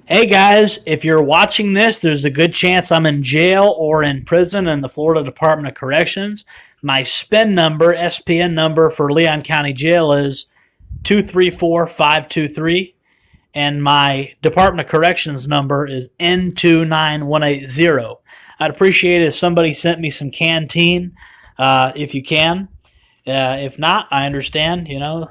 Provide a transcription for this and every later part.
Hey guys, if you're watching this, there's a good chance I'm in jail or in prison in the Florida Department of Corrections. My SPN number for Leon County Jail is 234523, and my Department of Corrections number is N29180. I'd appreciate it if somebody sent me some Canteen, if you can. If not, I understand.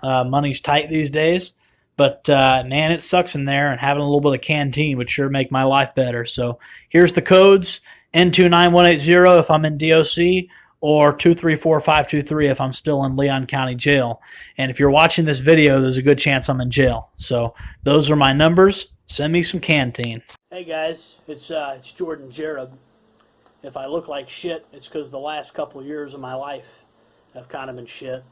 Money's tight these days. But man, it sucks in there, and having a little bit of Canteen would sure make my life better. So here's the codes: N29180 if I'm in DOC, or 234523 if I'm still in Leon County Jail. And if you're watching this video, there's a good chance I'm in jail. So those are my numbers. Send me some Canteen. Hey guys, it's Jordan Jereb. If I look like shit, it's because the last couple of years of my life have kind of been shit.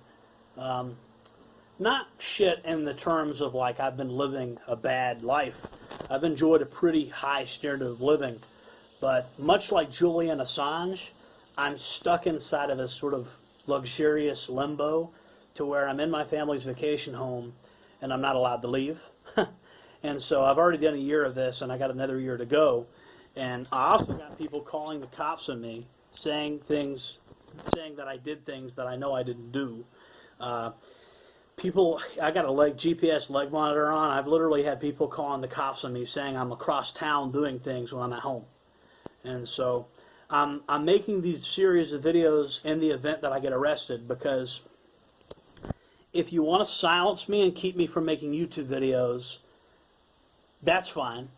Not shit in the terms of like I've been living a bad life. I've enjoyed a pretty high standard of living. But much like Julian Assange, I'm stuck inside of a sort of luxurious limbo to where I'm in my family's vacation home and I'm not allowed to leave. And so I've already done a year of this and I got another year to go. And I also got people calling the cops on me, saying that I did things that I know I didn't do. I got a GPS leg monitor on. I've literally had people calling the cops on me saying I'm across town doing things when I'm at home. And so I'm making these series of videos in the event that I get arrested, because if you want to silence me and keep me from making YouTube videos, that's fine.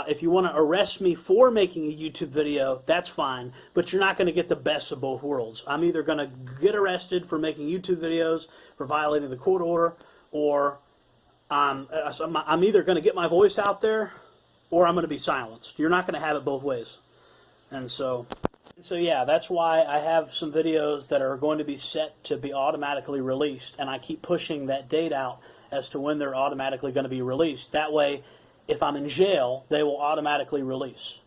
If you want to arrest me for making a YouTube video, that's fine, but you're not going to get the best of both worlds. I'm either going to get arrested for making YouTube videos for violating the court order, or I'm either going to get my voice out there, or I'm going to be silenced. You're not going to have it both ways. And so yeah, that's why I have some videos that are going to be set to be automatically released, and I keep pushing that date out as to when they're automatically going to be released. That way, if I'm in jail, they will automatically release.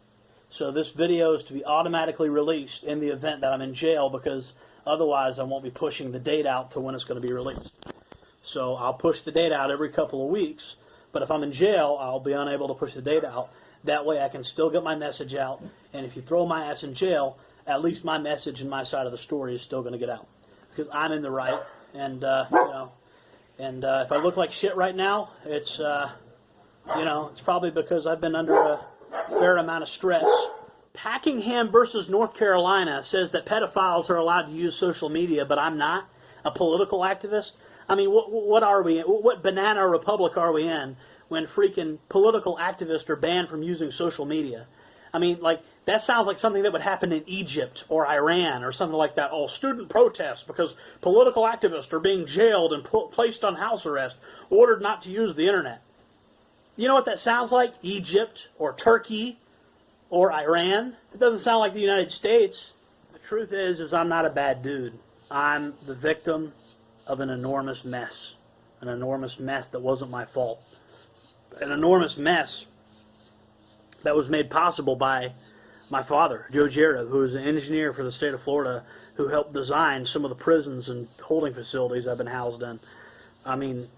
So this video is to be automatically released in the event that I'm in jail, because otherwise I won't be pushing the date out to when it's going to be released. So I'll push the date out every couple of weeks, but if I'm in jail, I'll be unable to push the date out. That way I can still get my message out, and if you throw my ass in jail, at least my message and my side of the story is still going to get out, because I'm in the right. And if I look like shit right now, it's probably because I've been under a fair amount of stress. Packingham versus North Carolina says that pedophiles are allowed to use social media, but I'm not a political activist. I mean, what are we in? What banana republic are we in when freaking political activists are banned from using social media? I mean, like, that sounds like something that would happen in Egypt or Iran or something like that. Oh, student protests because political activists are being jailed and placed on house arrest, ordered not to use the internet. You know what that sounds like? Egypt or Turkey or Iran. It doesn't sound like the United States. The truth is I'm not a bad dude. I'm the victim of an enormous mess. An enormous mess that wasn't my fault. An enormous mess that was made possible by my father, Joe Jereb, who is an engineer for the state of Florida, who helped design some of the prisons and holding facilities I've been housed in. I mean,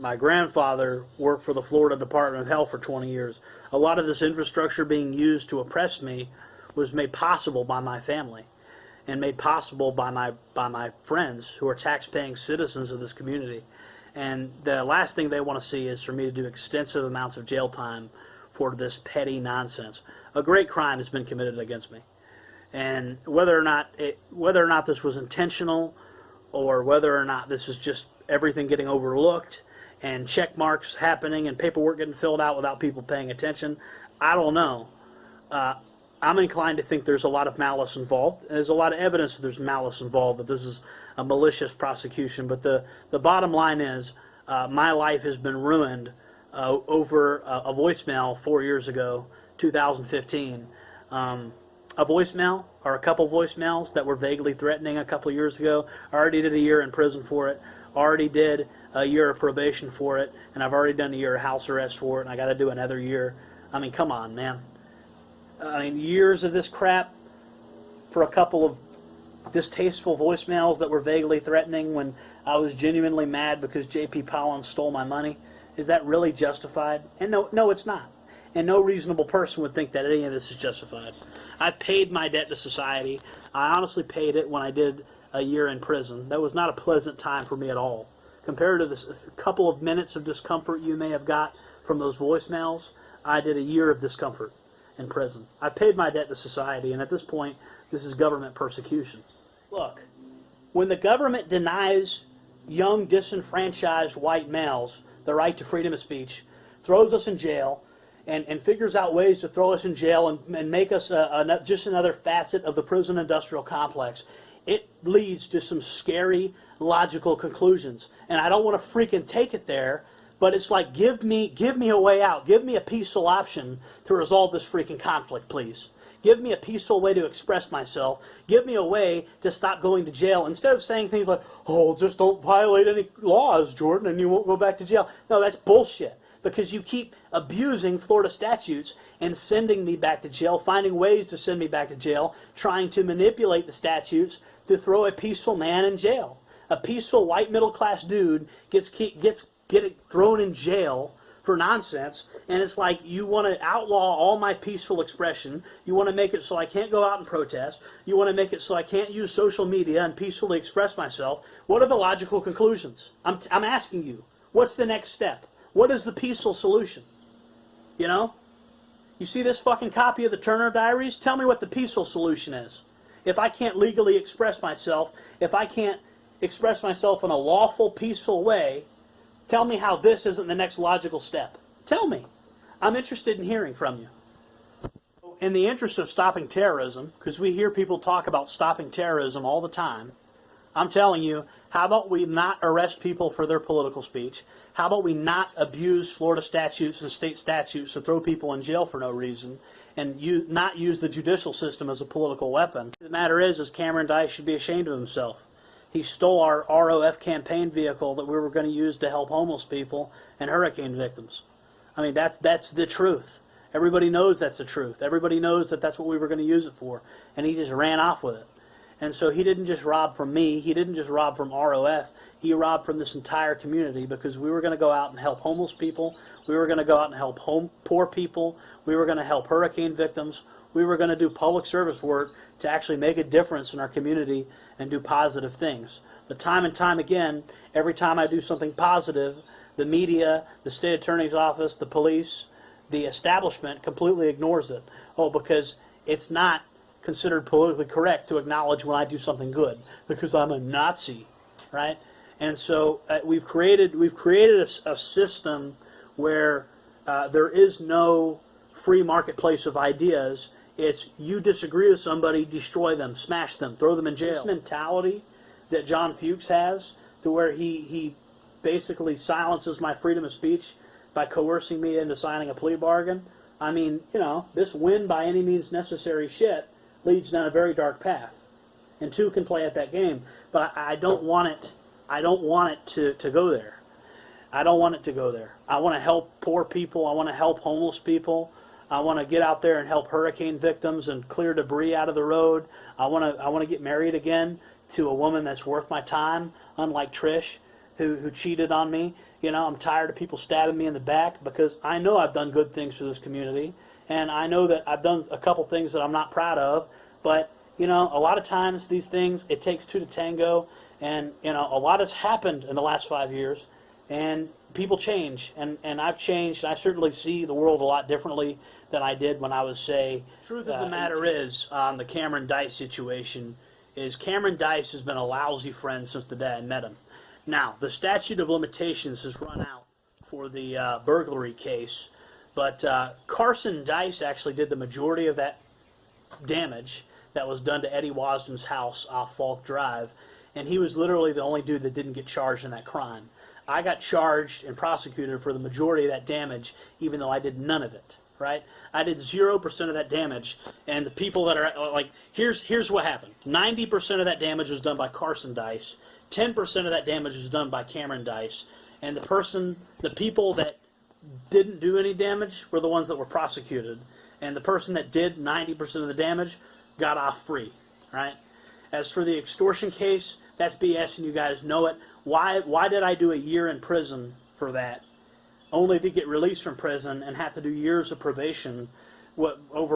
my grandfather worked for the Florida Department of Health for 20 years. A lot of this infrastructure being used to oppress me was made possible by my family, and made possible by my friends who are tax-paying citizens of this community. And the last thing they want to see is for me to do extensive amounts of jail time for this petty nonsense. A great crime has been committed against me, and whether or not this was intentional, or whether or not this is just everything getting overlooked and check marks happening and paperwork getting filled out without people paying attention, I don't know. I'm inclined to think there's a lot of malice involved. There's a lot of evidence that there's malice involved, that this is a malicious prosecution. But the bottom line is my life has been ruined over a voicemail 4 years ago, 2015. A voicemail, or a couple voicemails that were vaguely threatening a couple of years ago. I already did a year in prison for it. Already did a year of probation for it, and I've already done a year of house arrest for it, and I got to do another year. I mean, come on, man. I mean, years of this crap for a couple of distasteful voicemails that were vaguely threatening when I was genuinely mad because J.P. Collins stole my money. Is that really justified? And no, it's not. And no reasonable person would think that any of this is justified. I paid my debt to society. I honestly paid it when I did a year in prison. That was not a pleasant time for me at all. Compared to this couple of minutes of discomfort you may have got from those voicemails, I did a year of discomfort in prison. I paid my debt to society, and at this point, this is government persecution. Look, when the government denies young, disenfranchised white males the right to freedom of speech, throws us in jail, and figures out ways to throw us in jail and make us just another facet of the prison industrial complex, it leads to some scary, logical conclusions. And I don't want to freaking take it there, but it's like, give me a way out. Give me a peaceful option to resolve this freaking conflict, please. Give me a peaceful way to express myself. Give me a way to stop going to jail. Instead of saying things like, oh, just don't violate any laws, Jordan, and you won't go back to jail. No, that's bullshit. Because you keep abusing Florida statutes and sending me back to jail, finding ways to send me back to jail, trying to manipulate the statutes to throw a peaceful man in jail. A peaceful white middle-class dude gets thrown in jail for nonsense, and it's like you want to outlaw all my peaceful expression. You want to make it so I can't go out and protest. You want to make it so I can't use social media and peacefully express myself. What are the logical conclusions? I'm asking you. What's the next step? What is the peaceful solution? You know? You see this fucking copy of the Turner Diaries? Tell me what the peaceful solution is. If I can't legally express myself, if I can't express myself in a lawful, peaceful way, tell me how this isn't the next logical step. Tell me. I'm interested in hearing from you. In the interest of stopping terrorism, because we hear people talk about stopping terrorism all the time, I'm telling you, how about we not arrest people for their political speech? How about we not abuse Florida statutes and state statutes to throw people in jail for no reason, and not use the judicial system as a political weapon? The matter is Cameron Dice should be ashamed of himself. He stole our ROF campaign vehicle that we were going to use to help homeless people and hurricane victims. I mean, that's the truth. Everybody knows that's the truth. Everybody knows that that's what we were going to use it for, and he just ran off with it. And so he didn't just rob from me. He didn't just rob from ROF. He robbed from this entire community because we were going to go out and help homeless people. We were going to go out and help poor people. We were going to help hurricane victims. We were going to do public service work to actually make a difference in our community and do positive things. But time and time again, every time I do something positive, the media, the state attorney's office, the police, the establishment completely ignores it. Oh, because it's not considered politically correct to acknowledge when I do something good because I'm a Nazi, right? And so we've created a system where there is no free marketplace of ideas. It's you disagree with somebody, destroy them, smash them, throw them in jail. This mentality that John Fuchs has, to where he basically silences my freedom of speech by coercing me into signing a plea bargain. I mean, you know, this win by any means necessary shit leads down a very dark path. And two can play at that game. But I don't want it. I don't want it to go there. I don't want it to go there. I want to help poor people. I want to help homeless people. I want to get out there and help hurricane victims and clear debris out of the road. I want to get married again to a woman that's worth my time, unlike Trish, who cheated on me. You know, I'm tired of people stabbing me in the back because I know I've done good things for this community, and I know that I've done a couple things that I'm not proud of. But you know, a lot of times these things, it takes two to tango, and you know, a lot has happened in the last 5 years, and people change, and I've changed. I certainly see the world a lot differently than I did when I was, say, truth of the matter is, on the Cameron Dice situation, is Cameron Dice has been a lousy friend since the day I met him. Now, the statute of limitations has run out for the burglary case, but Carson Dice actually did the majority of that damage that was done to Eddie Wasden's house off Falk Drive, and he was literally the only dude that didn't get charged in that crime. I got charged and prosecuted for the majority of that damage, even though I did none of it, right? I did 0% of that damage, and the people that are, like, here's what happened. 90% of that damage was done by Carson Dice, 10% of that damage was done by Cameron Dice, and the people that didn't do any damage were the ones that were prosecuted, and the person that did 90% of the damage got off free, right? As for the extortion case, that's BS, and you guys know it. Why did I do a year in prison for that? only to get released from prison and have to do years of probation over